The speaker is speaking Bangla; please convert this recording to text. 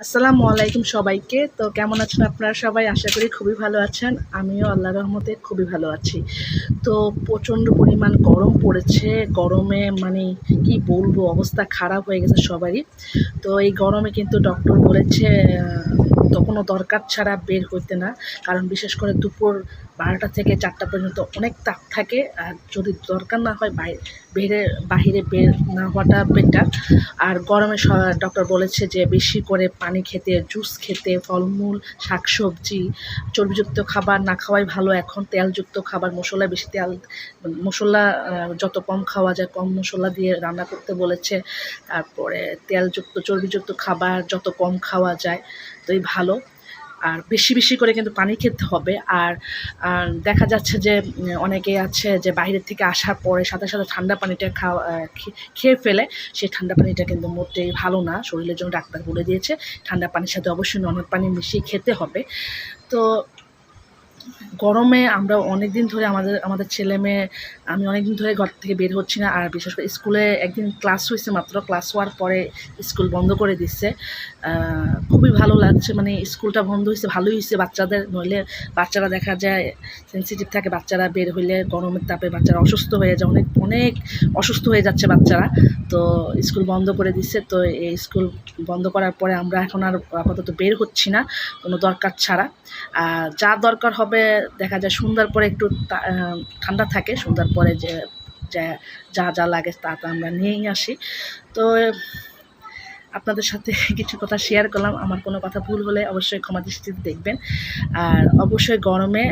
আসসালামু আলাইকুম সবাইকে। তো কেমন আছেন আপনারা সবাই? আশা করি খুবই ভালো আছেন। আমিও আল্লাহর রহমতে খুবই ভালো আছি। তো প্রচণ্ড পরিমাণ গরম পড়েছে। গরমে মানে কি বলবো, অবস্থা খারাপ হয়ে গেছে সবারই। তো এই গরমে কিন্তু ডক্টর বলেছে তখনও দরকার ছাড়া বের হইতে না। কারণ বিশেষ করে দুপুর ১২টা থেকে ৪টা পর্যন্ত অনেক তাপ থাকে। আর যদি দরকার না হয় বাহিরে বের না হওয়াটা বেটার। আর গরমে ডক্টর বলেছে যে বেশি করে পানি খেতে, জুস খেতে, ফলমূল, শাকসবজি, চর্বিযুক্ত খাবার না খাওয়াই ভালো এখন। তেলযুক্ত খাবার, মশলা যত কম খাওয়া যায়, কম মশলা দিয়ে রান্না করতে বলেছে। তারপরে তেলযুক্ত, চর্বিযুক্ত খাবার যত কম খাওয়া যায় ততই ভালো। আর বেশি করে কিন্তু পানি খেতে হবে। আর দেখা যাচ্ছে যে অনেকে আছে যে বাইরের থেকে আসার পরে সাথে ঠান্ডা পানিটা খেয়ে ফেলে। সেই ঠান্ডা পানিটা কিন্তু মোটেই ভালো না শরীরের জন্য, ডাক্তার বলে দিয়েছে। ঠান্ডা পানির সাথে অবশ্যই নরম পানি মিশিয়ে খেতে হবে। তো গরমে আমরা অনেক দিন ধরে আমাদের ছেলেমেয়ে, আমি অনেক দিন ধরে ঘর থেকে বের হচ্ছি না। আর বিশেষ করে স্কুলে একদিন ক্লাস হয়েছে মাত্র, ক্লাস হওয়ার পরে স্কুল বন্ধ করে দিচ্ছে। খুবই ভালো লাগছে, মানে স্কুলটা বন্ধ হয়েছে, ভালোই হয়েছে বাচ্চাদের। নইলে বাচ্চারা দেখা যায় সেন্সিটিভ থাকে, বাচ্চারা বের হইলে গরমের তাপে বাচ্চারা অসুস্থ হয়ে যায়, অনেক অসুস্থ হয়ে যাচ্ছে বাচ্চারা। তো স্কুল বন্ধ করে দিচ্ছে। তো এই স্কুল বন্ধ করার পরে আমরা এখন আর আপাতত বের হচ্ছি না কোনো দরকার ছাড়া। যা দরকার হবে দেখা যায় সন্ধ্যার পরে একটু ঠান্ডা থাকে, সন্ধ্যার পরে যা লাগে তা আমরা নিয়েই আসি। তো আপনাদের সাথে কিছু কথা শেয়ার করলাম। আমার কোনো কথা ভুল হলে অবশ্যই ক্ষমা দৃষ্টিতে দেখবেন। আর অবশ্যই গরমে